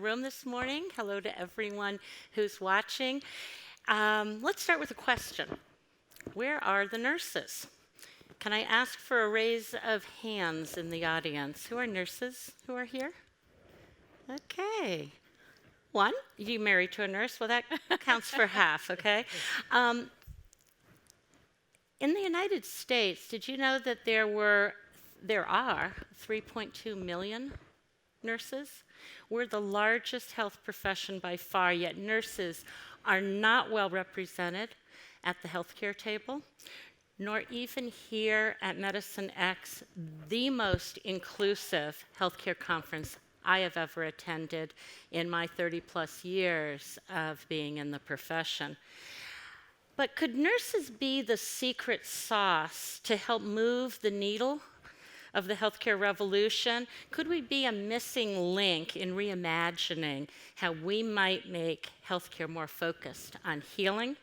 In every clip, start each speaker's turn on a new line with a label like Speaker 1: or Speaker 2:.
Speaker 1: room this morning. Hello to everyone who's watching. Let's start with a question. Where are the nurses? Can I ask for a raise of hands in the audience? Who are nurses who are here? Okay. One, you married to a nurse? Well, that counts for half, okay? In the United States, did you know that there are 3.2 million nurses? We're the largest health profession by far, yet nurses are not well represented at the healthcare table, nor even here at Medicine X, the most inclusive healthcare conference I have ever attended in my 30 plus years of being in the profession. But could nurses be the secret sauce to help move the needle of the healthcare revolution? Could we be a missing link in reimagining how we might make healthcare more focused on healing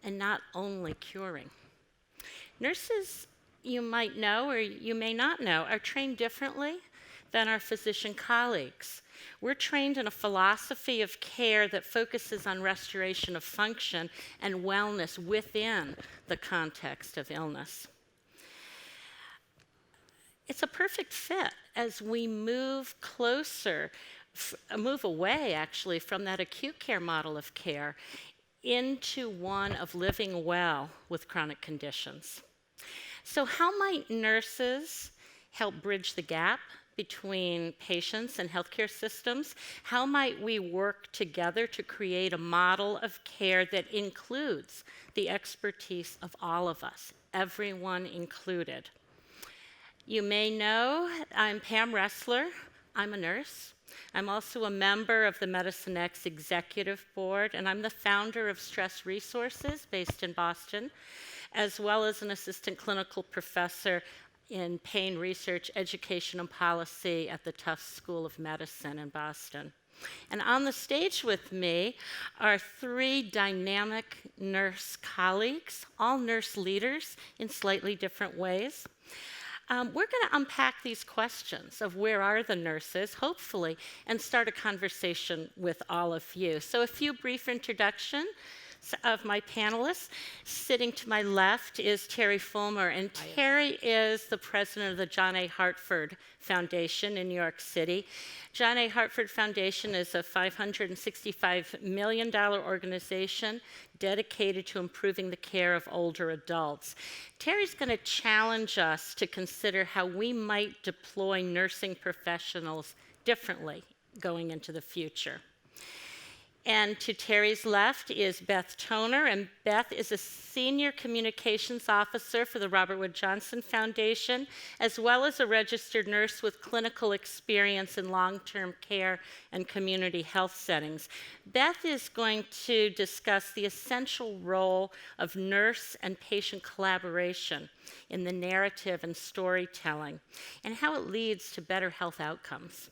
Speaker 1: and not only curing? Nurses, you might know or you may not know, are trained differently than our physician colleagues. We're trained in a philosophy of care that focuses on restoration of function and wellness within the context of illness. It's a perfect fit as we move away actually from that acute care model of care into one of living well with chronic conditions. So how might nurses help bridge the gap between patients and healthcare systems? How might we work together to create a model of care that includes the expertise of all of us, everyone included? You may know I'm Pam Ressler. I'm a nurse. I'm also a member of the Medicine X Executive Board, and I'm the founder of Stress Resources based in Boston, as well as an assistant clinical professor in pain research, education, and policy at the Tufts School of Medicine in Boston. And on the stage with me are three dynamic nurse colleagues, all nurse leaders in slightly different ways. We're going to unpack these questions of where are the nurses, hopefully, and start a conversation with all of you. So a few brief introductions of my panelists. Sitting to my left is Terry Fulmer, and Terry is the president of the John A. Hartford Foundation in New York City. John A. Hartford Foundation is a $565 million organization dedicated to improving the care of older adults. Terry's going to challenge us to consider how we might deploy nursing professionals differently going into the future. And to Terry's left is Beth Toner, and Beth is a senior communications officer for the Robert Wood Johnson Foundation, as well as a registered nurse with clinical experience in long-term care and community health settings. Beth is going to discuss the essential role of nurse and patient collaboration in the narrative and storytelling, and how it leads to better health outcomes.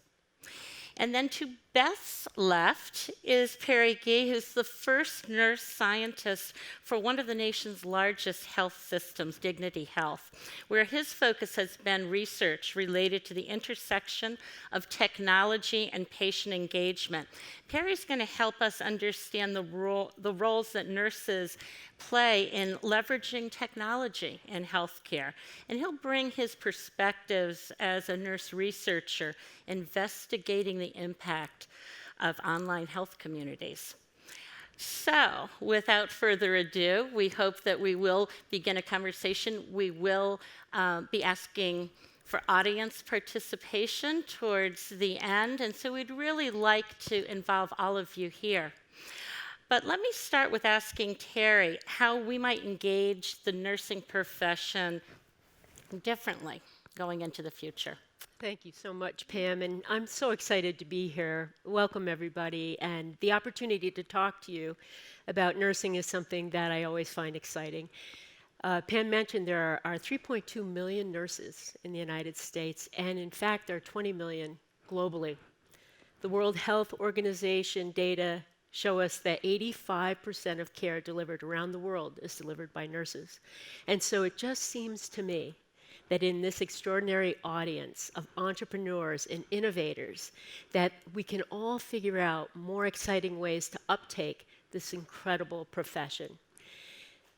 Speaker 1: And then to Beth's left is Perry Gee, who's the first nurse scientist for one of the nation's largest health systems, Dignity Health, where his focus has been research related to the intersection of technology and patient engagement. Perry's going to help us understand the roles that nurses play in leveraging technology in healthcare. And he'll bring his perspectives as a nurse researcher investigating the impact of online health communities. So, without further ado, we hope that we will begin a conversation. We will be asking for audience participation towards the end, and so we'd really like to involve all of you here. But let me start with asking Terry how we might engage the nursing profession differently going into the future.
Speaker 2: Thank you so much, Pam, and I'm so excited to be here. Welcome, everybody, and the opportunity to talk to you about nursing is something that I always find exciting. Pam mentioned there are 3.2 million nurses in the United States, and in fact, there are 20 million globally. The World Health Organization data show us that 85% of care delivered around the world is delivered by nurses. And so it just seems to me that in this extraordinary audience of entrepreneurs and innovators, that we can all figure out more exciting ways to uptake this incredible profession.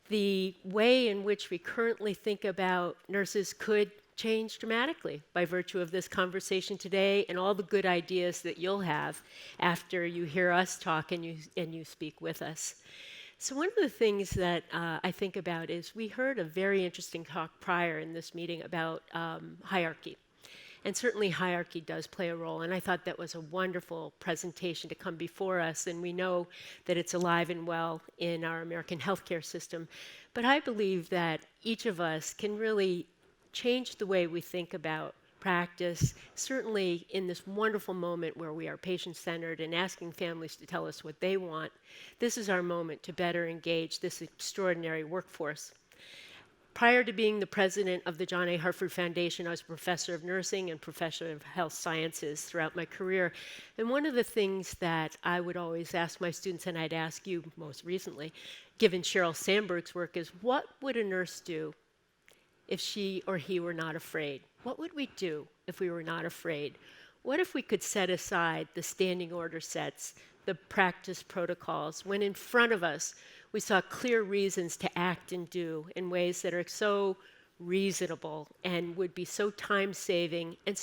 Speaker 2: The way in which we currently think about nurses could change dramatically by virtue of this conversation today and all the good ideas that you'll have after you hear us talk and you speak with us. So one of the things that I think about is we heard a very interesting talk prior in this meeting about hierarchy. And certainly hierarchy does play a role, and I thought that was a wonderful presentation to come before us, and we know that it's alive and well in our American healthcare system. But I believe that each of us can really change the way we think about practice, certainly in this wonderful moment where we are patient-centered and asking families to tell us what they want. This is our moment to better engage this extraordinary workforce. Prior to being the president of the John A. Hartford Foundation, I was a professor of nursing and professor of health sciences throughout my career. And one of the things that I would always ask my students, and I'd ask you most recently, given Sheryl Sandberg's work, is what would a nurse do if she or he were not afraid? What would we do if we were not afraid? What if we could set aside the standing order sets, the practice protocols, when in front of us we saw clear reasons to act and do in ways that are so reasonable and would be so time-saving and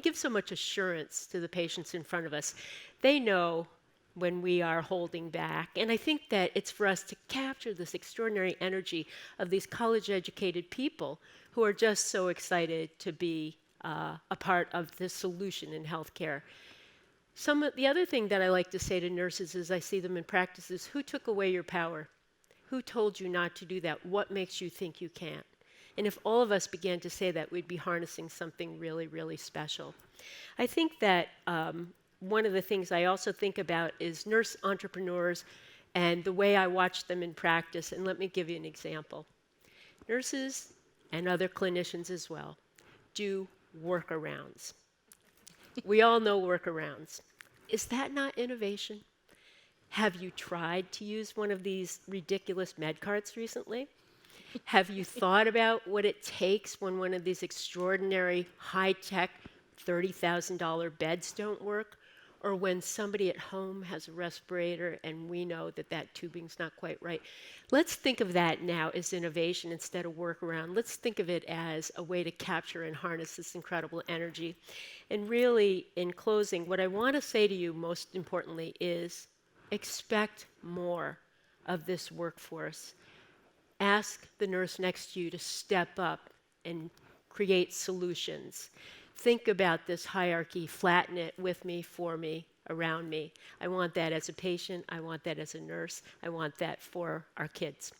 Speaker 2: give so much assurance to the patients in front of us? They know when we are holding back. And I think that it's for us to capture this extraordinary energy of these college-educated people who are just so excited to be a part of the solution in healthcare. The other thing that I like to say to nurses as I see them in practice is, who took away your power? Who told you not to do that? What makes you think you can't? And if all of us began to say that, we'd be harnessing something really, really special. I think that one of the things I also think about is nurse entrepreneurs and the way I watch them in practice. And let me give you an example. Nurses and other clinicians as well do workarounds. We all know workarounds. Is that not innovation? Have you tried to use one of these ridiculous med carts recently? Have you thought about what it takes when one of these extraordinary high-tech $30,000 beds don't work? Or when somebody at home has a respirator and we know that that tubing's not quite right? Let's think of that now as innovation instead of workaround. Let's think of it as a way to capture and harness this incredible energy. And really, in closing, what I want to say to you most importantly is expect more of this workforce. Ask the nurse next to you to step up and create solutions. Think about this hierarchy, flatten it with me, for me, around me. I want that as a patient. I want that as a nurse. I want that for our kids.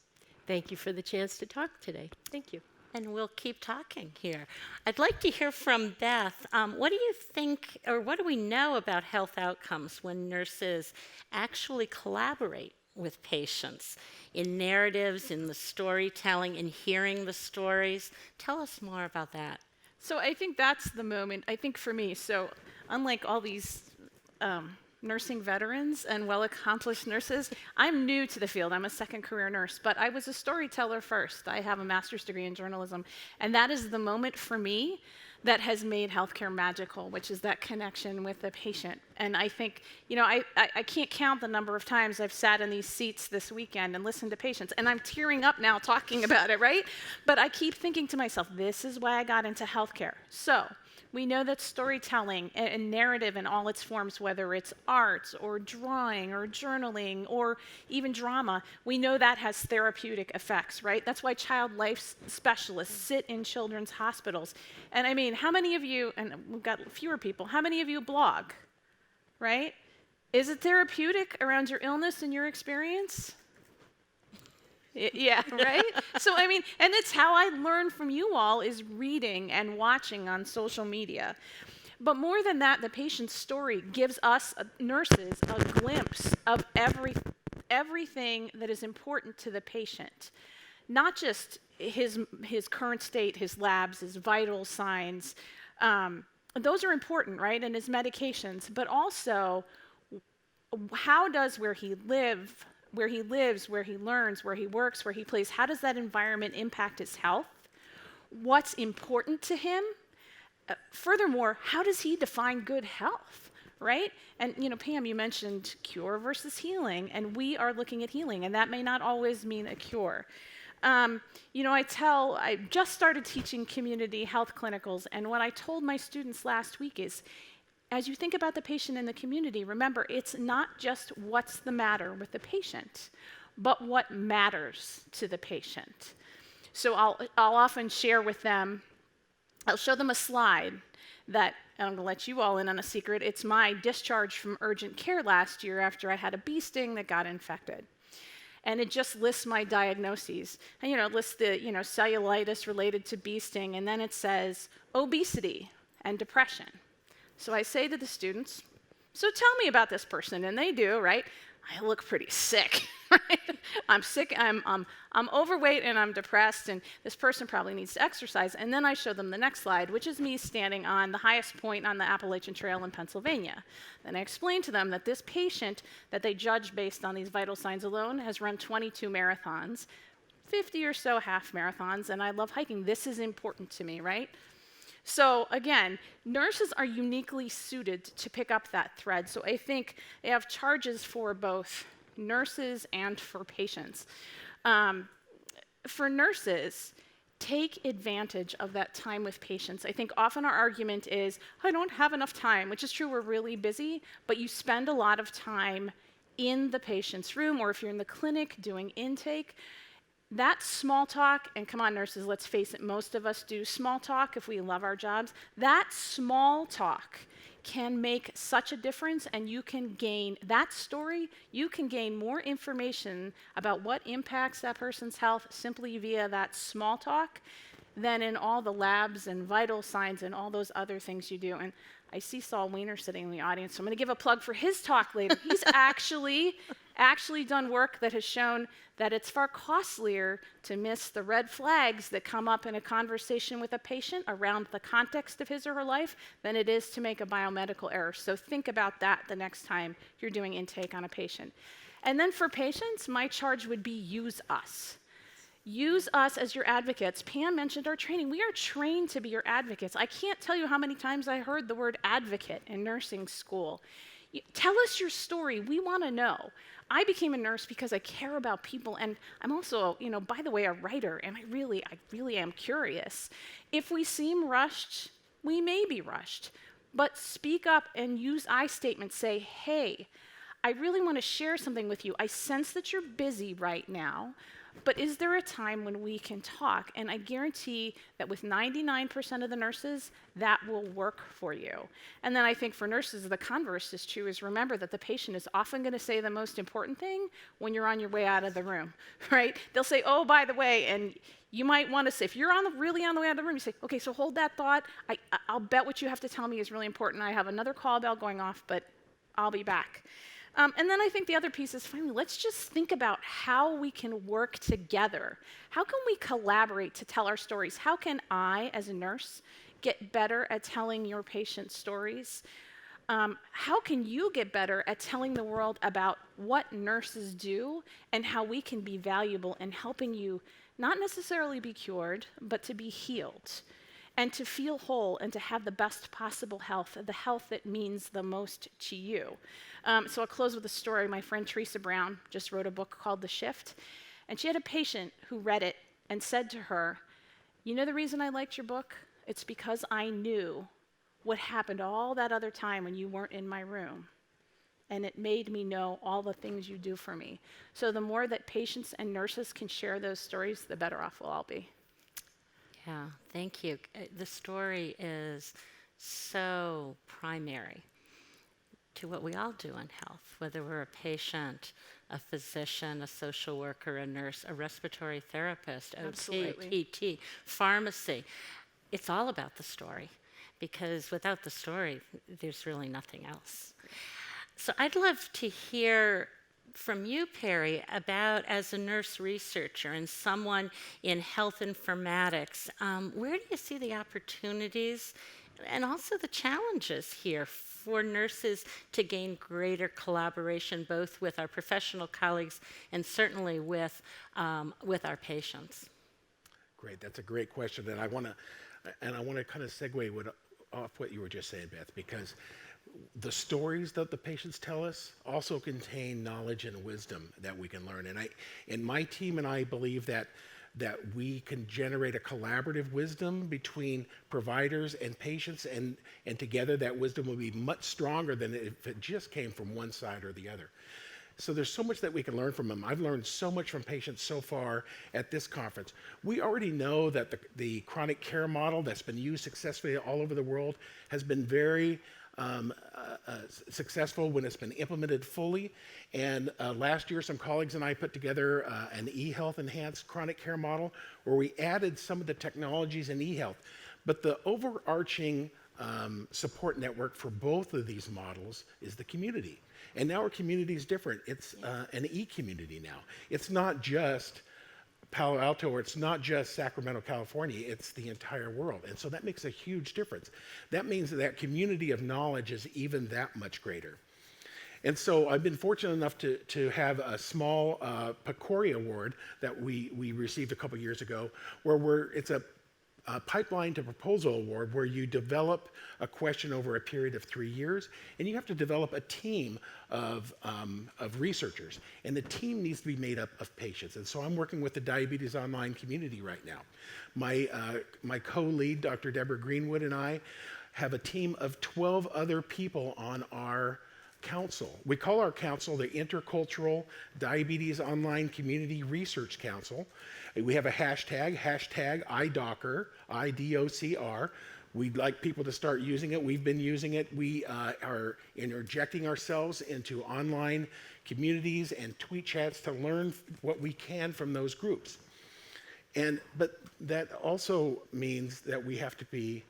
Speaker 2: Thank you for the chance to talk today. Thank you.
Speaker 1: And we'll keep talking here. I'd like to hear from Beth. What do you think, or what do we know about health outcomes when nurses actually collaborate with patients in narratives, in the storytelling, in hearing the stories? Tell us more about that.
Speaker 3: So I think that's the moment, I think for me, so unlike all these nursing veterans and well-accomplished nurses, I'm new to the field. I'm a second career nurse, but I was a storyteller first. I have a master's degree in journalism, and that is the moment for me that has made healthcare magical, which is that connection with the patient. And I think, I can't count the number of times I've sat in these seats this weekend and listened to patients, and I'm tearing up now talking about it, right? But I keep thinking to myself, this is why I got into healthcare. So we know that storytelling and narrative in all its forms, whether it's art or drawing or journaling or even drama, we know that has therapeutic effects, right? That's why child life specialists sit in children's hospitals. And I mean, how many of you, and we've got fewer people, how many of you blog, right? Is it therapeutic around your illness and your experience? Yeah, right? So, I mean, and it's how I learn from you all is reading and watching on social media. But more than that, the patient's story gives us nurses a glimpse of everything that is important to the patient. Not just his current state, his labs, his vital signs. Those are important, right? And his medications, but also how does where he lives, where he learns, where he works, where he plays, how does that environment impact his health? what's important to him. Furthermore, how does he define good health, right? And Pam, you mentioned cure versus healing, and we are looking at healing, and that may not always mean a cure. I just started teaching community health clinicals, and what I told my students last week is, as you think about the patient in the community, remember, it's not just what's the matter with the patient, but what matters to the patient. So I'll often share with them, I'll show them a slide that, and I'm going to let you all in on a secret, it's my discharge from urgent care last year after I had a bee sting that got infected. And it just lists my diagnoses. And, it lists the, cellulitis related to bee sting, and then it says obesity and depression. So I say to the students, so tell me about this person, and they do, right? I look pretty sick, right? I'm sick, I'm overweight, and I'm depressed, and this person probably needs to exercise. And then I show them the next slide, which is me standing on the highest point on the Appalachian Trail in Pennsylvania. Then I explain to them that this patient that they judge based on these vital signs alone has run 22 marathons, 50 or so half marathons, and I love hiking. This is important to me, right? So again, nurses are uniquely suited to pick up that thread. So I think they have charges for both nurses and for patients. For nurses, take advantage of that time with patients. I think often our argument is, I don't have enough time, which is true, we're really busy, but you spend a lot of time in the patient's room, or if you're in the clinic doing intake. That small talk, and come on nurses, let's face it, most of us do small talk if we love our jobs. That small talk can make such a difference, and you can gain that story, you can gain more information about what impacts that person's health simply via that small talk than in all the labs and vital signs and all those other things you do. And I see Saul Weiner sitting in the audience, so I'm going to give a plug for his talk later. He's actually done work that has shown that it's far costlier to miss the red flags that come up in a conversation with a patient around the context of his or her life than it is to make a biomedical error. So think about that the next time you're doing intake on a patient. And then for patients, my charge would be use us. Use us as your advocates. Pam mentioned our training. We are trained to be your advocates. I can't tell you how many times I heard the word advocate in nursing school. Tell us your story. We want to know. I became a nurse because I care about people, and I'm also, by the way, a writer, and I really am curious. If we seem rushed, we may be rushed, but speak up and use I statements. Say, hey, I really want to share something with you. I sense that you're busy right now, but is there a time when we can talk? And I guarantee that with 99% of the nurses, that will work for you. And then I think for nurses, the converse is true, is remember that the patient is often going to say the most important thing when you're on your way out of the room, right? They'll say, oh, by the way, and you might want to say, if you're really on the way out of the room, you say, okay, so hold that thought. I'll bet what you have to tell me is really important. I have another call bell going off, but I'll be back. And then I think the other piece is, finally, let's just think about how we can work together. How can we collaborate to tell our stories? How can I, as a nurse, get better at telling your patient stories? How can you get better at telling the world about what nurses do and how we can be valuable in helping you not necessarily be cured, but to be healed and to feel whole and to have the best possible health, the health that means the most to you. So I'll close with a story. My friend Teresa Brown just wrote a book called The Shift, and she had a patient who read it and said to her, you know the reason I liked your book? It's because I knew what happened all that other time when you weren't in my room, and it made me know all the things you do for me. So the more that patients and nurses can share those stories, the better off we'll all be.
Speaker 1: Yeah, thank you. The story is so primary to what we all do in health, whether we're a patient, a physician, a social worker, a nurse, a respiratory therapist, OT, PT, pharmacy. It's all about the story, because without the story, there's really nothing else. So I'd love to hear from you, Perry, about, as a nurse researcher and someone in health informatics, where do you see the opportunities and also the challenges here for nurses to gain greater collaboration, both with our professional colleagues and certainly with our patients?
Speaker 4: Great. That's a great question, and I want to kind of segue off what you were just saying, Beth, because the stories that the patients tell us also contain knowledge and wisdom that we can learn. And my team and I believe that we can generate a collaborative wisdom between providers and patients, and together that wisdom will be much stronger than if it just came from one side or the other. So there's so much that we can learn from them. I've learned so much from patients so far at this conference. We already know that the chronic care model that's been used successfully all over the world has been very successful when it's been implemented fully. And last year, some colleagues and I put together an eHealth enhanced chronic care model where we added some of the technologies in eHealth. But the overarching support network for both of these models is the community. And now our community is different. It's an e-community now. It's not just Palo Alto, or it's not just Sacramento, California, it's the entire world. And so that makes a huge difference. That means that community of knowledge is even that much greater. And so I've been fortunate enough to have a small PCORI award that we received a couple years ago, where it's a pipeline to proposal award where you develop a question over a period of 3 years, and you have to develop a team of researchers, and the team needs to be made up of patients. And so I'm working with the Diabetes Online community right now. My co-lead, Dr. Deborah Greenwood, and I have a team of 12 other people on our council. We call our council the Intercultural Diabetes Online Community Research Council. We have a hashtag IDOCR, IDOCR. We'd like people to start using it. We've been using it. We are interjecting ourselves into online communities and tweet chats to learn what we can from those groups. But that also means that we have to be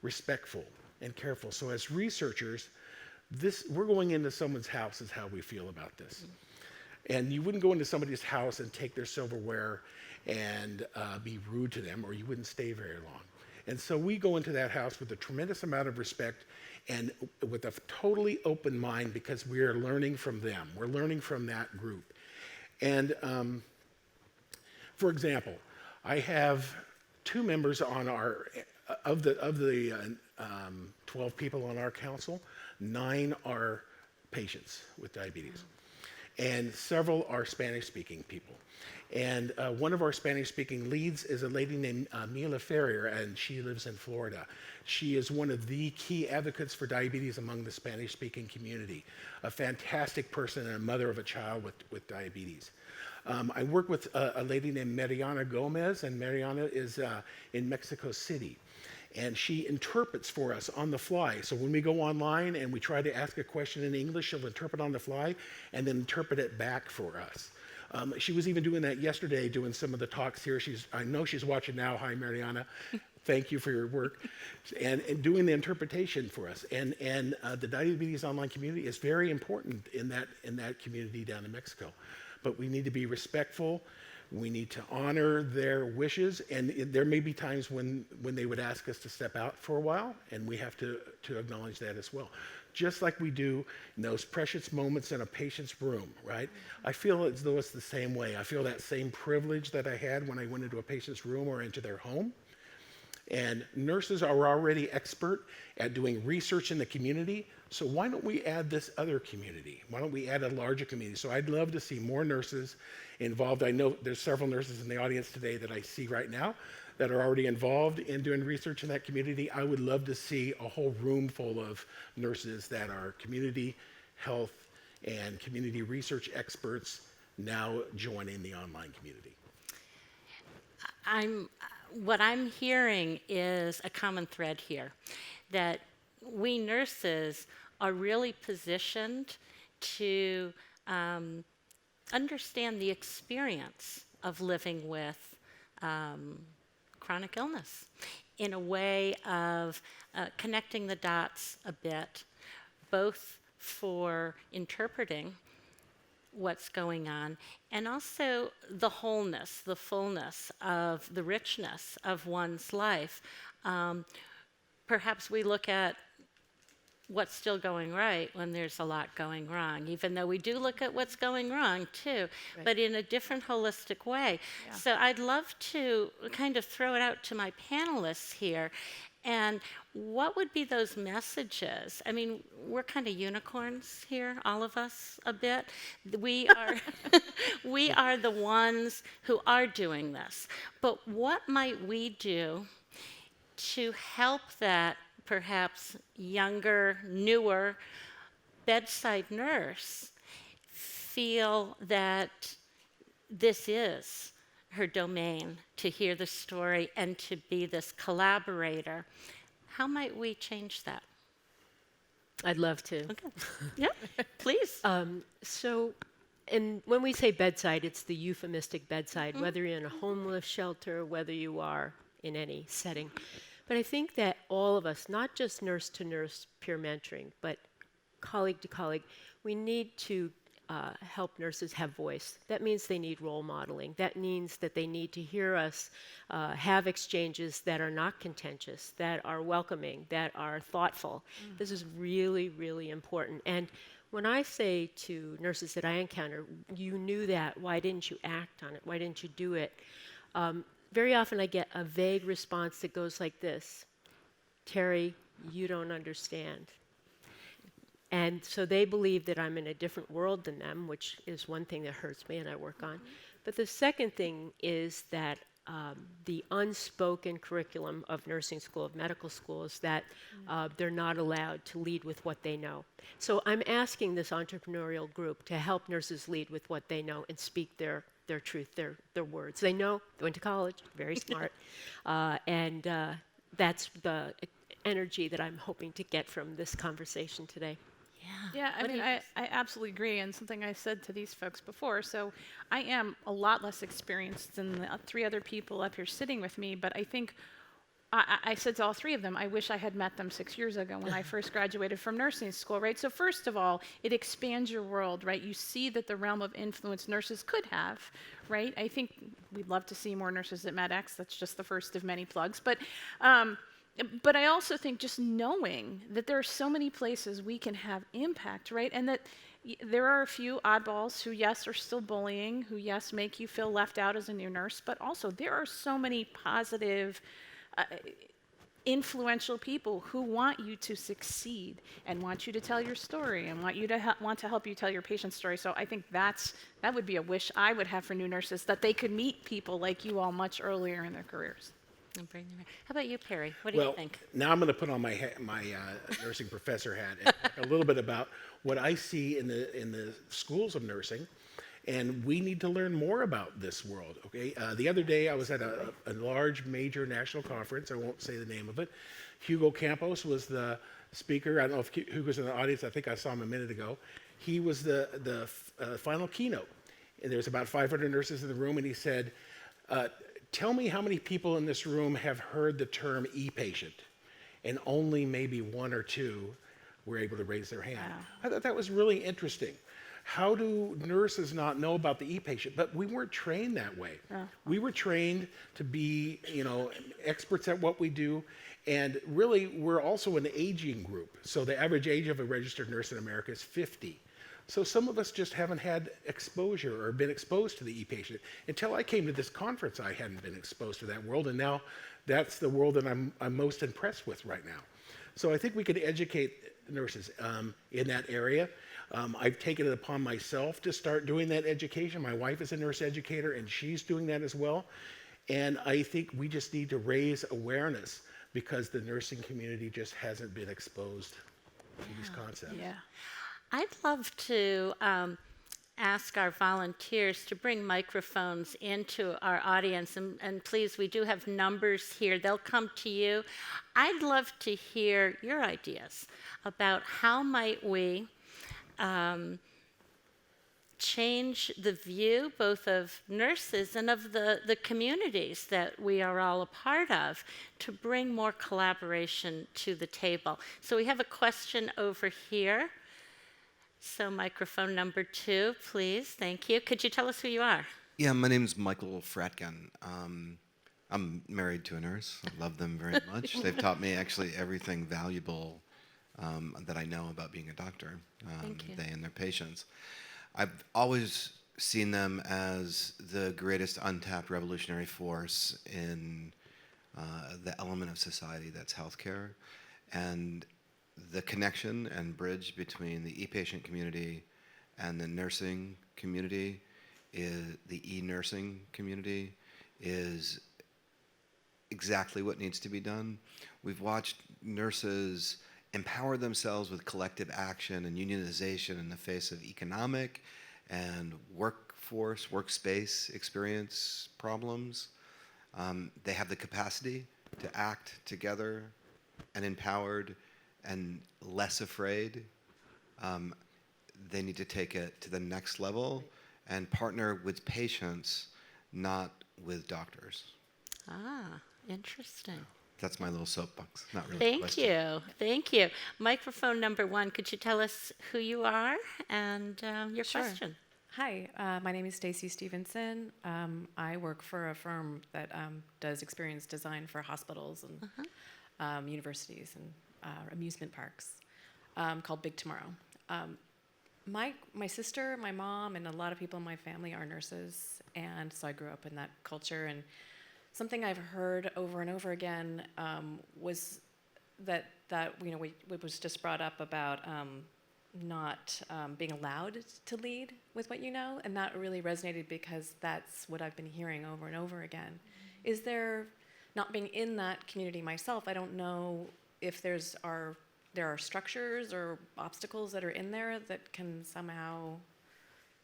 Speaker 4: respectful and careful. So as researchers, we're going into someone's house is how we feel about this. And you wouldn't go into somebody's house and take their silverware and be rude to them, or you wouldn't stay very long. And so we go into that house with a tremendous amount of respect and with a totally open mind, because we are learning from them. We're learning from that group. And for example, I have 2 members on of the 12 people on our council, 9 are patients with diabetes, and several are Spanish-speaking people. And one of our Spanish-speaking leads is a lady named Mila Ferrier, and she lives in Florida. She is one of the key advocates for diabetes among the Spanish-speaking community, a fantastic person and a mother of a child with diabetes. I work with a lady named Mariana Gomez, and Mariana is in Mexico City. And she interprets for us on the fly. So when we go online and we try to ask a question in English, she'll interpret on the fly and then interpret it back for us. She was even doing that yesterday, doing some of the talks here. I know she's watching now. Hi, Mariana. Thank you for your work. And doing the interpretation for us. And the Diabetes Online community is very important in that community down in Mexico. But we need to be respectful. We need to honor their wishes, and there may be times when they would ask us to step out for a while, and we have to acknowledge that as well. Just like we do in those precious moments in a patient's room, right? I feel as though it's the same way. I feel that same privilege that I had when I went into a patient's room or into their home. And nurses are already expert at doing research in the community, so why don't we add this other community? Why don't we add a larger community? So I'd love to see more nurses involved. I know there's several nurses in the audience today that I see right now that are already involved in doing research in that community. I would love to see a whole room full of nurses that are community health and community research experts now joining the online community.
Speaker 1: What I'm hearing is a common thread here, that we nurses are really positioned to understand the experience of living with chronic illness in a way of connecting the dots a bit, both for interpreting what's going on, and also the wholeness, the fullness of the richness of one's life. Perhaps we look at what's still going right when there's a lot going wrong, even though we do look at what's going wrong too,
Speaker 2: Right.
Speaker 1: but in a different holistic way.
Speaker 3: Yeah.
Speaker 1: So I'd love to kind of throw it out to my panelists here. And what would be those messages? I mean, we're kind of unicorns here, all of us a bit. We are we are the ones who are doing this. But what might we do to help that perhaps younger, newer bedside nurse feel that this is her domain, to hear the story and to be this collaborator? How might we change that?
Speaker 2: I'd love to.
Speaker 1: Okay. Yeah, please.
Speaker 2: So, and when we say bedside, it's the euphemistic bedside, whether you're in a homeless shelter, whether you are in any setting. But I think that all of us, not just nurse to nurse peer mentoring, but colleague to colleague, we need to help nurses have voice. That means they need role modeling. That means that they need to hear us have exchanges that are not contentious, that are welcoming, that are thoughtful. This is really, really important. And when I say to nurses that I encounter, you knew that, why didn't you act on it? Why didn't you do it? Very often I get a vague response that goes like this: Terry, you don't understand. And so they believe that I'm in a different world than them, which is one thing that hurts me and I work on. But the second thing is that the unspoken curriculum of nursing school, of medical school, is that they're not allowed to lead with what they know. So I'm asking this entrepreneurial group to help nurses lead with what they know and speak their truth, their words. They know, they went to college, very smart, and that's the energy that I'm hoping to get from this conversation today.
Speaker 3: Yeah, I
Speaker 1: What do
Speaker 3: mean,
Speaker 1: you
Speaker 3: I absolutely agree, and something I said to these folks before. So I am a lot less experienced than the three other people up here sitting with me, but I think I said to all three of them, I wish I had met them 6 years ago when I first graduated from nursing school, right? So first of all, it expands your world, right? You see that the realm of influence nurses could have, right? I think we'd love to see more nurses at MedX. That's just the first of many plugs. But I also think just knowing that there are so many places we can have impact, right? And that there are a few oddballs who, yes, are still bullying, who, yes, make you feel left out as a new nurse, but also there are so many positive, influential people who want you to succeed and want you to tell your story and want you to want to help you tell your patient's story. So I think that would be a wish I would have for new nurses, that they could meet people like you all much earlier in their careers.
Speaker 1: How about you, Perry? What do you think?
Speaker 4: Now I'm going to put on my nursing professor hat and talk a little bit about what I see in the schools of nursing, and we need to learn more about this world. Okay, the other day I was at a large major national conference. I won't say the name of it. Hugo Campos was the speaker. I don't know if Hugo's in the audience. I think I saw him a minute ago. He was the final keynote, and there's about 500 nurses in the room, and he said, tell me how many people in this room have heard the term e-patient, and only maybe one or two were able to raise their hand.
Speaker 3: Wow.
Speaker 4: I thought that was really interesting. How do nurses not know about the e-patient? But we weren't trained that way. We were trained to be, experts at what we do, and really we're also an aging group. So the average age of a registered nurse in America is 50. So some of us just haven't had exposure or been exposed to the e-patient. Until I came to this conference, I hadn't been exposed to that world, and now that's the world that I'm most impressed with right now. So I think we could educate nurses in that area. I've taken it upon myself to start doing that education. My wife is a nurse educator, and she's doing that as well. And I think we just need to raise awareness because the nursing community just hasn't been exposed to these concepts.
Speaker 3: Yeah.
Speaker 1: I'd love to ask our volunteers to bring microphones into our audience, and please, we do have numbers here. They'll come to you. I'd love to hear your ideas about how might we change the view both of nurses and of the communities that we are all a part of to bring more collaboration to the table. So we have a question over here. So microphone number 2, please. Thank you. Could you tell us who you are?
Speaker 5: Yeah, my name's Michael Fratkin. I'm married to a nurse. I love them very much. They've taught me actually everything valuable that I know about being a doctor,
Speaker 1: Thank you.
Speaker 5: they and their patients. I've always seen them as the greatest untapped revolutionary force in the element of society that's healthcare, and the connection and bridge between the e-patient community and the nursing community, the e-nursing community, is exactly what needs to be done. We've watched nurses empower themselves with collective action and unionization in the face of economic and workspace experience problems. They have the capacity to act together and empowered and less afraid. They need to take it to the next level and partner with patients, not with doctors.
Speaker 1: Ah, interesting.
Speaker 5: That's my little soapbox. Not really a
Speaker 1: Thank
Speaker 5: question.
Speaker 1: you. Thank you. Microphone number 1, could you tell us who you are and your
Speaker 6: Sure.
Speaker 1: question?
Speaker 6: Hi, my name is Stacy Stevenson. I work for a firm that does experience design for hospitals and universities and amusement parks called Big Tomorrow. My sister, my mom, and a lot of people in my family are nurses, and so I grew up in that culture. And something I've heard over and over again was that what was just brought up about not being allowed to lead with what you know, and that really resonated because that's what I've been hearing over and over again. Is there, not being in that community myself, I don't know if there are structures or obstacles that are in there that can somehow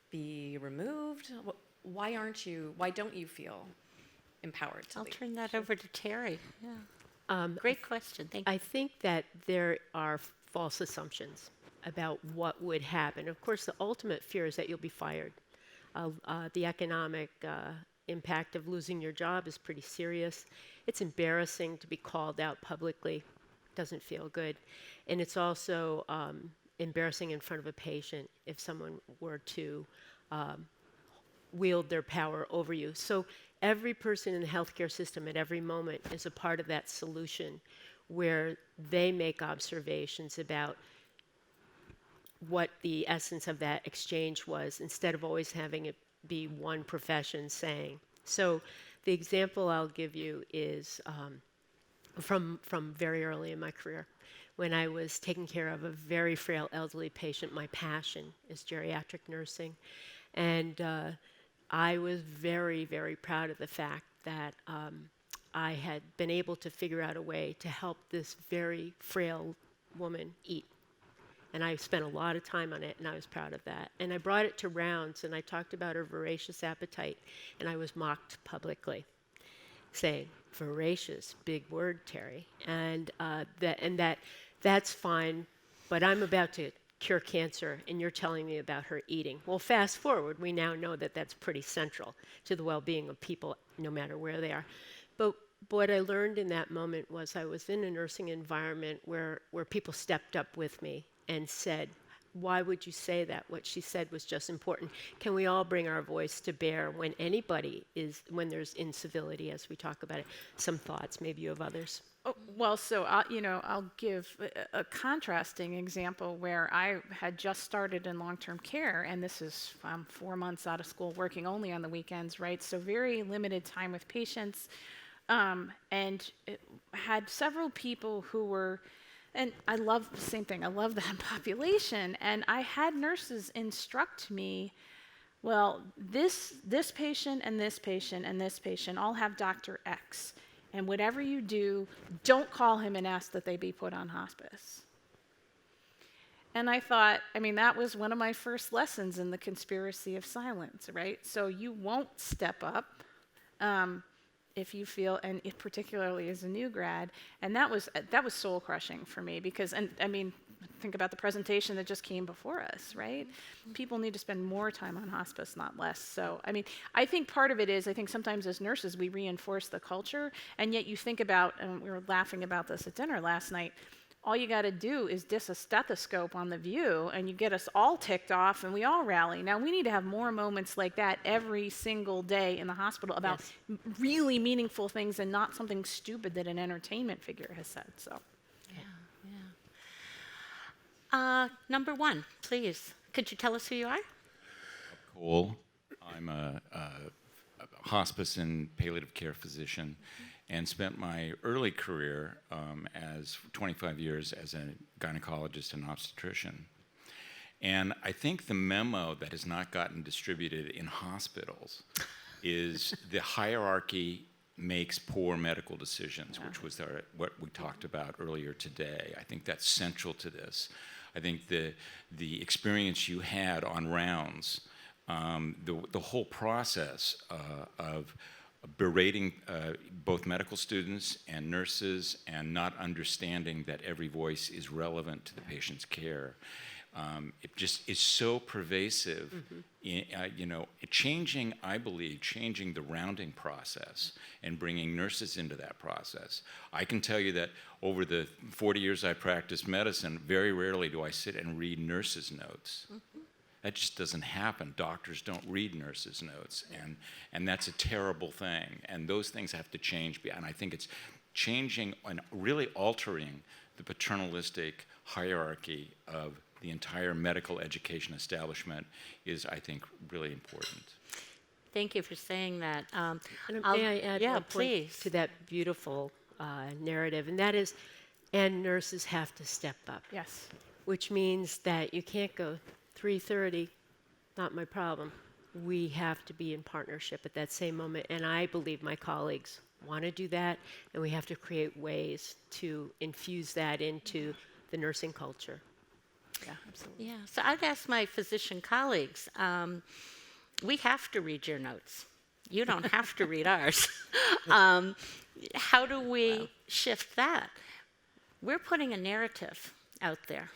Speaker 6: be removed? Why don't you feel empowered to
Speaker 1: I'll
Speaker 6: lead?
Speaker 1: turn that over to Terry. Yeah. Great question. Thank you.
Speaker 2: I think that there are false assumptions about what would happen. Of course, the ultimate fear is that you'll be fired. The economic impact of losing your job is pretty serious. It's embarrassing to be called out publicly. Doesn't feel good. And it's also embarrassing in front of a patient if someone were to wield their power over you. So every person in the healthcare system at every moment is a part of that solution where they make observations about what the essence of that exchange was, instead of always having it be one profession saying. So the example I'll give you is from very early in my career. When I was taking care of a very frail elderly patient, my passion is geriatric nursing. And I was very, very proud of the fact that I had been able to figure out a way to help this very frail woman eat. And I spent a lot of time on it, and I was proud of that. And I brought it to rounds, and I talked about her voracious appetite, and I was mocked publicly, saying, "Voracious, big word, Terry." And that's fine, but I'm about to cure cancer, and you're telling me about her eating. Well, fast forward, we now know that that's pretty central to the well-being of people, no matter where they are. But what I learned in that moment was I was in a nursing environment where people stepped up with me and said, "Why would you say that? What she said was just important. Can we all bring our voice to bear when there's incivility," as we talk about it? Some thoughts, maybe you have others.
Speaker 3: Oh, well, so I'll give a contrasting example where I had just started in long-term care, and this is 4 months out of school, working only on the weekends, right? So very limited time with patients, and it had several people who were, and I love the same thing. I love that population, and I had nurses instruct me, well, this patient and this patient and this patient all have Dr. X. And whatever you do, don't call him and ask that they be put on hospice. And I thought, that was one of my first lessons in the conspiracy of silence, right? So you won't step up if you feel, and it particularly as a new grad, and that was soul crushing for me because, think about the presentation that just came before us, right? People need to spend more time on hospice, not less. So, I think part of it is, I think sometimes as nurses, we reinforce the culture, and yet you think about, and we were laughing about this at dinner last night, all you got to do is diss a stethoscope on the view, and you get us all ticked off, and we all rally. Now, we need to have more moments like that every single day in the hospital about really meaningful things and not something stupid that an entertainment figure has said, so.
Speaker 1: Number one, please. Could you tell us who you are?
Speaker 7: Cole. I'm a hospice and palliative care physician and spent my early career as 25 years as a gynecologist and obstetrician. And I think the memo that has not gotten distributed in hospitals is the hierarchy makes poor medical decisions, which was what we talked about earlier today. I think that's central to this. I think the experience you had on rounds, the whole process of berating both medical students and nurses and not understanding that every voice is relevant to the patient's care. It just is so pervasive, changing, I believe, changing the rounding process and bringing nurses into that process. I can tell you that over the 40 years I practiced medicine, very rarely do I sit and read nurses' notes. That just doesn't happen. Doctors don't read nurses' notes, and that's a terrible thing. And those things have to change, and I think it's changing and really altering the paternalistic hierarchy of the entire medical education establishment is, I think, really important.
Speaker 1: Thank you for saying that.
Speaker 2: May I add
Speaker 1: yeah,
Speaker 2: one point
Speaker 1: please.
Speaker 2: to that beautiful narrative, and that is, and nurses have to step up,
Speaker 3: Yes.
Speaker 2: which means that you can't go 3:30, not my problem. We have to be in partnership at that same moment, and I believe my colleagues want to do that, and we have to create ways to infuse that into the nursing culture.
Speaker 3: Yeah, absolutely.
Speaker 1: Yeah, so I'd ask my physician colleagues, we have to read your notes. You don't have to read ours. How do we shift that? We're putting a narrative out there.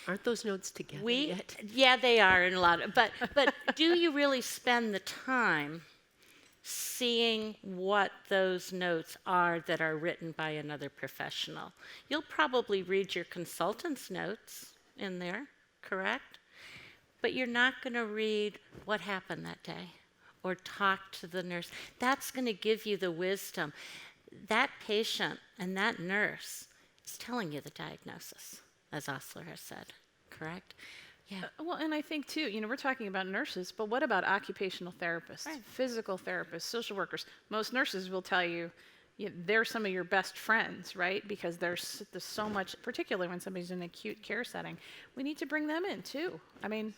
Speaker 2: Aren't those notes together yet?
Speaker 1: Yeah, they are in a lot of, but do you really spend the time seeing what those notes are that are written by another professional? You'll probably read your consultant's notes in there, correct? But you're not going to read what happened that day or talk to the nurse. That's going to give you the wisdom. That patient and that nurse is telling you the diagnosis, as Ressler has said, correct? Yeah.
Speaker 3: Well, and I think too, we're talking about nurses, but what about occupational therapists, physical therapists, social workers? Most nurses will tell you, they're some of your best friends, right? Because there's so much, particularly when somebody's in an acute care setting. We need to bring them in too. I mean,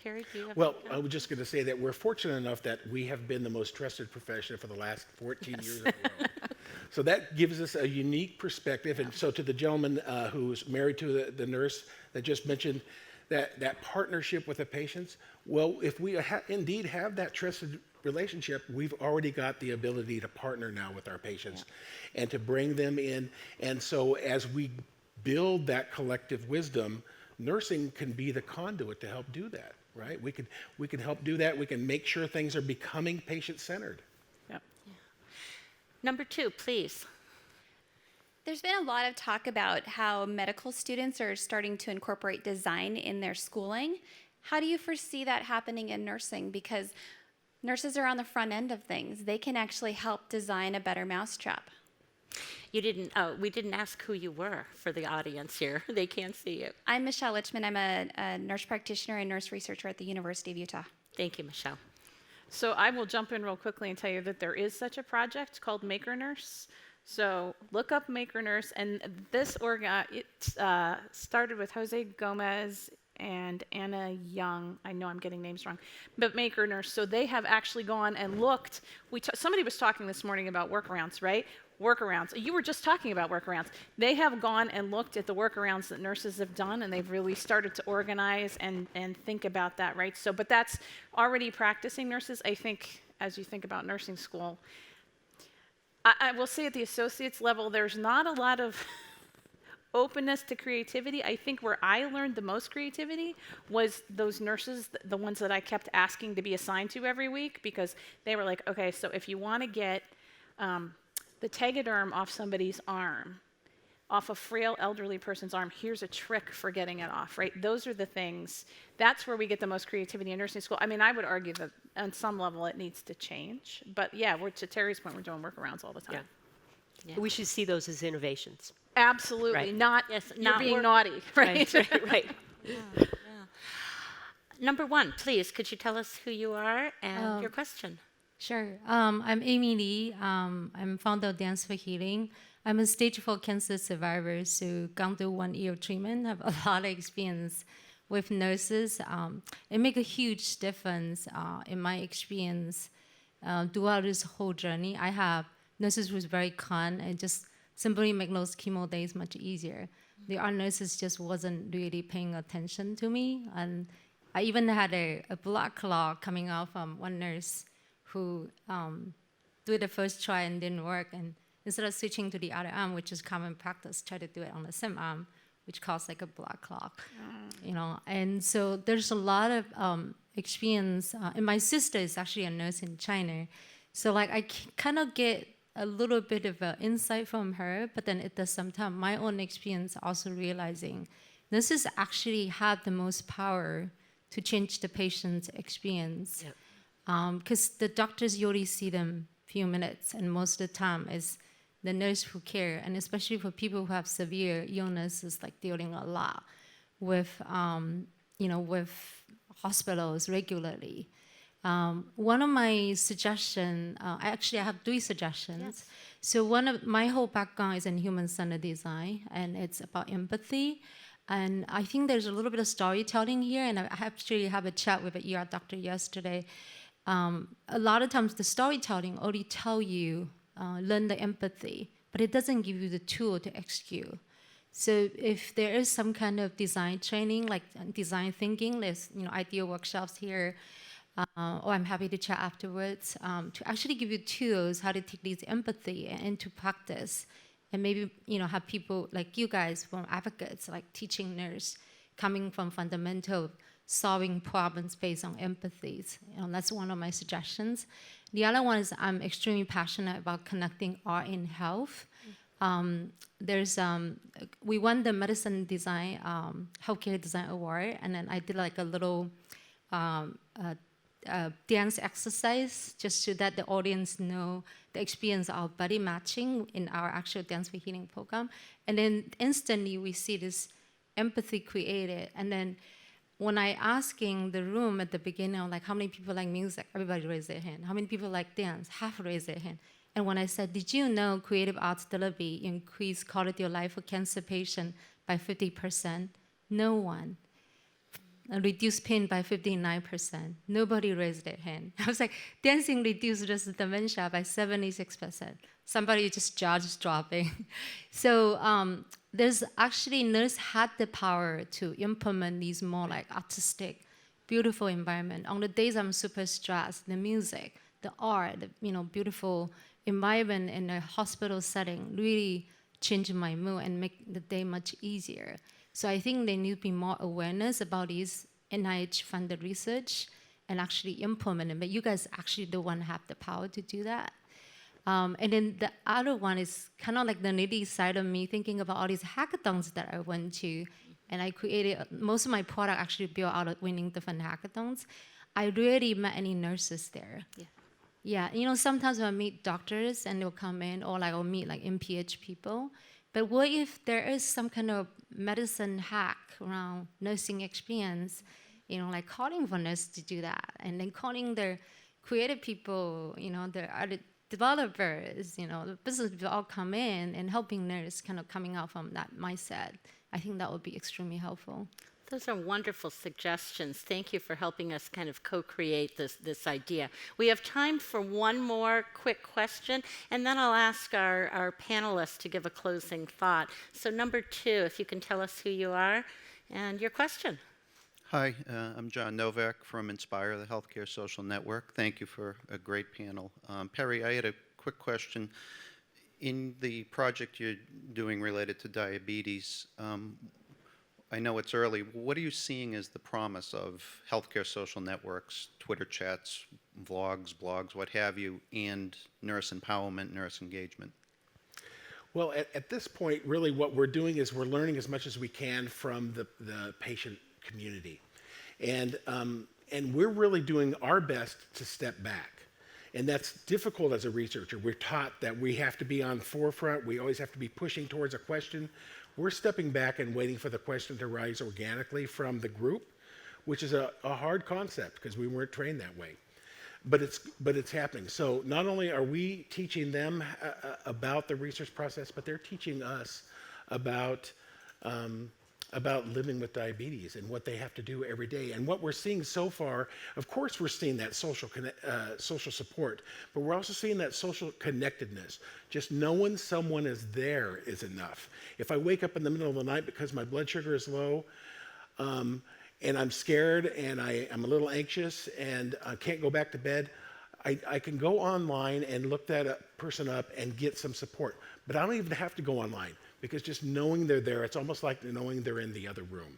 Speaker 1: Perry, do you have
Speaker 4: Well, I was just going to say that we're fortunate enough that we have been the most trusted profession for the last 14 years in a row. So that gives us a unique perspective. And so to the gentleman who's married to the nurse that just mentioned that partnership with the patients, well, if we indeed have that trusted relationship, we've already got the ability to partner now with our patients and to bring them in. And so as we build that collective wisdom, nursing can be the conduit to help do that, right? We can help do that. We can make sure things are becoming patient-centered.
Speaker 3: yeah.
Speaker 1: Number two, please.
Speaker 8: There's been a lot of talk about how medical students are starting to incorporate design in their schooling. How do you foresee that happening in nursing? Because nurses are on the front end of things. They can actually help design a better mousetrap.
Speaker 1: We didn't ask who you were for the audience here. They can't see you.
Speaker 8: I'm Michelle Lichman. I'm a nurse practitioner and nurse researcher at the University of Utah.
Speaker 1: Thank you, Michelle.
Speaker 3: So I will jump in real quickly and tell you that there is such a project called Maker Nurse. So look up Maker Nurse, and this started with Jose Gomez and Anna Young. I know I'm getting names wrong, but Maker Nurse. So they have actually gone and looked. Somebody was talking this morning about workarounds, right? Workarounds. You were just talking about workarounds. They have gone and looked at the workarounds that nurses have done, and they've really started to organize and think about that, right? So, but that's already practicing nurses. I think as you think about nursing school, I will say at the associates level, there's not a lot of openness to creativity. I think where I learned the most creativity was those nurses, the ones that I kept asking to be assigned to every week, because they were like, okay, so if you want to get the tegaderm off somebody's arm, off a frail elderly person's arm, here's a trick for getting it off, right? Those are the things, that's where we get the most creativity in nursing school. I mean, I would argue that on some level it needs to change, but yeah, to Terry's point, we're doing workarounds all the time.
Speaker 2: Yeah. We should see those as innovations.
Speaker 3: Absolutely,
Speaker 2: Right.
Speaker 3: not
Speaker 1: Yes,
Speaker 3: you're
Speaker 1: not
Speaker 3: being
Speaker 1: work-
Speaker 3: naughty, right?
Speaker 2: Right.
Speaker 1: Number one, please, could you tell us who you are and your
Speaker 9: Um,
Speaker 1: question?
Speaker 9: Sure. I'm Amy Lee. I'm founder of Dance for Healing. I'm a stage 4 cancer survivor, so gone through 1 year of treatment. I have a lot of experience with nurses. It make a huge difference in my experience throughout this whole journey. I have nurses who's very kind and just simply make those chemo days much easier. The other nurses just wasn't really paying attention to me, and I even had a blood clot coming out from one nurse who did the first try and didn't work, and instead of switching to the other arm, which is common practice, try to do it on the same arm, which caused like a blood clot, you know. And so there's a lot of experience. And my sister is actually a nurse in China, so like I kind of get a little bit of insight from her, but then at the same time, my own experience also realizing nurses actually have the most power to change the patient's experience. Because the doctors, you only see them few minutes, and most of the time is the nurse who care, and especially for people who have severe illnesses, like dealing a lot with, with hospitals regularly. One of my suggestions, I have 3 suggestions.
Speaker 1: Yes.
Speaker 9: So one of my whole background is in human-centered design, and it's about empathy. And I think there's a little bit of storytelling here, and I actually have a chat with an ER doctor yesterday. A lot of times the storytelling only tell you, learn the empathy, but it doesn't give you the tool to execute. So if there is some kind of design training, like design thinking, there's idea workshops here, or I'm happy to chat afterwards, to actually give you tools how to take these empathy into practice, and maybe have people like you guys from advocates, like teaching nurse, coming from fundamental solving problems based on empathies. That's one of my suggestions. The other one is I'm extremely passionate about connecting art in health. We won the medicine design, healthcare design award, and then I did like a little dance exercise just so that the audience know the experience of body matching in our actual Dance for Healing program. And then instantly we see this empathy created. And then when I asking the room at the beginning, like how many people like music, everybody raised their hand. How many people like dance? Half raised their hand. And when I said, did you know creative arts therapy increase quality of life for cancer patients by 50%? No one. Reduced pain by 59%. Nobody raised their hand. I was like, dancing reduced just dementia by 76%. Somebody just jaws dropping. So there's actually nurse had the power to implement these more like artistic, beautiful environment. On the days I'm super stressed, the music, the art, the beautiful environment in a hospital setting really change my mood and make the day much easier. So I think there needs to be more awareness about these NIH-funded research and actually implement it. But you guys actually the one have the power to do that. And then the other one is kind of like the nitty side of me thinking about all these hackathons that I went to. And I created, most of my product actually built out of winning different hackathons. I rarely met any nurses there. Yeah, sometimes when I meet doctors and they'll come in, or like I'll meet like MPH people. But what if there is some kind of medicine hack around nursing experience, like calling for nurses to do that, and then calling their creative people, the other developers, the business people all come in and helping nurses kind of coming out from that mindset. I think that would be extremely helpful.
Speaker 1: Those are wonderful suggestions. Thank you for helping us kind of co-create this idea. We have time for one more quick question, and then I'll ask our panelists to give a closing thought. So number 2, if you can tell us who you are and your question.
Speaker 10: Hi, I'm John Novak from Inspire, the Healthcare Social Network. Thank you for a great panel. Perry, I had a quick question. In the project you're doing related to diabetes, I know it's early. What are you seeing as the promise of healthcare social networks, Twitter chats, vlogs, blogs, what have you, and nurse empowerment, nurse engagement?
Speaker 4: Well, at this point, really what we're doing is we're learning as much as we can from the patient community. And we're really doing our best to step back And that's difficult as a researcher. We're taught that we have to be on forefront. We always have to be pushing towards a question. We're stepping back and waiting for the question to rise organically from the group, which is a hard concept because we weren't trained that way. But it's happening. So not only are we teaching them about the research process, but they're teaching us about living with diabetes and what they have to do every day. And what we're seeing so far, of course, we're seeing that social support, but we're also seeing that social connectedness. Just knowing someone is there is enough. If I wake up in the middle of the night because my blood sugar is low, and I'm scared and I'm a little anxious and I can't go back to bed, I can go online and look that person up and get some support. But I don't even have to go online because just knowing they're there, it's almost like knowing they're in the other room.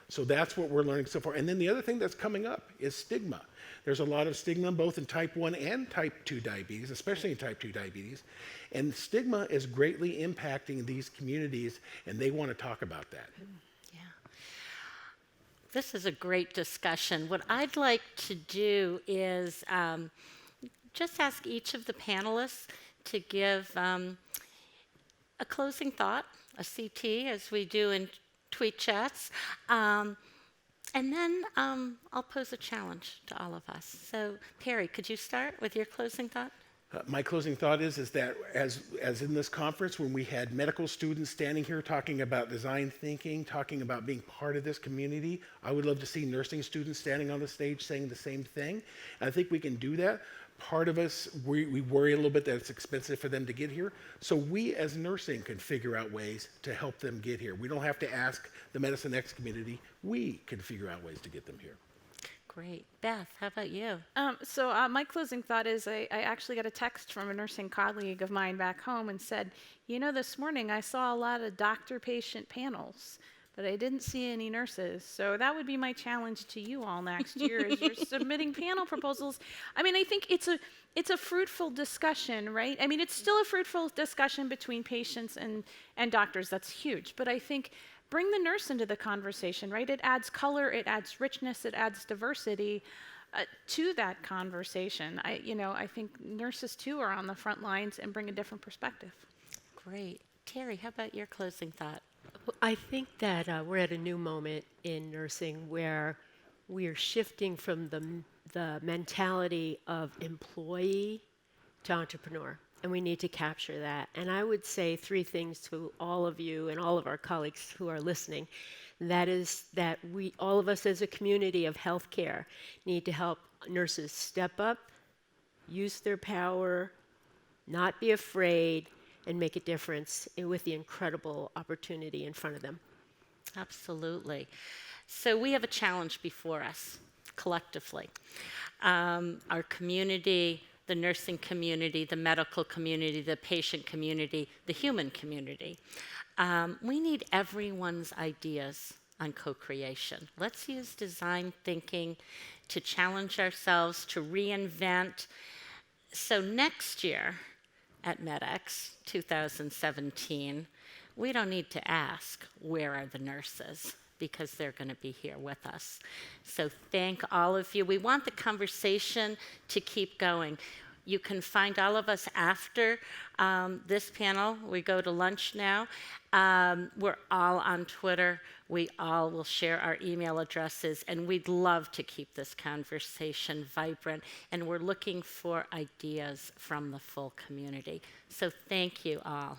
Speaker 4: So that's what we're learning so far. And then the other thing that's coming up is stigma. There's a lot of stigma both in type 1 and type 2 diabetes, especially in type 2 diabetes. And stigma is greatly impacting these communities, and they want to talk about that.
Speaker 1: This is a great discussion. What I'd like to do is just ask each of the panelists to give a closing thought, a CT, as we do in tweet chats, and then I'll pose a challenge to all of us. So, Perry, could you start with your closing thought?
Speaker 4: My closing thought is that as in this conference, when we had medical students standing here talking about design thinking, talking about being part of this community, I would love to see nursing students standing on the stage saying the same thing. And I think we can do that. Part of us, we worry a little bit that it's expensive for them to get here. So we as nursing can figure out ways to help them get here. We don't have to ask the Medicine X community. We can figure out ways to get them here.
Speaker 1: Great. Beth, how about you?
Speaker 3: So my closing thought is I actually got a text from a nursing colleague of mine back home and said, this morning I saw a lot of doctor-patient panels, but I didn't see any nurses. So that would be my challenge to you all next year as you're submitting panel proposals. I mean, I think it's a fruitful discussion, right? I mean, it's still a fruitful discussion between patients and doctors. That's huge. But I think bring the nurse into the conversation, right? It adds color, it adds richness, it adds diversity to that conversation. I think nurses too are on the front lines and bring a different perspective.
Speaker 1: Great. Terry, how about your closing thought?
Speaker 2: I think that we're at a new moment in nursing where we are shifting from the mentality of employee to entrepreneur, and we need to capture that. And I would say three things to all of you and all of our colleagues who are listening. That is that all of us as a community of healthcare need to help nurses step up, use their power, not be afraid, and make a difference with the incredible opportunity in front of them.
Speaker 1: Absolutely. So we have a challenge before us collectively. Our community, the nursing community, the medical community, the patient community, the human community. We need everyone's ideas on co-creation. Let's use design thinking to challenge ourselves, to reinvent. So next year at MedX 2017, we don't need to ask, where are the nurses? Because they're going to be here with us. So thank all of you. We want the conversation to keep going. You can find all of us after this panel. We go to lunch now. We're all on Twitter. We all will share our email addresses, and we'd love to keep this conversation vibrant. And we're looking for ideas from the full community. So thank you all.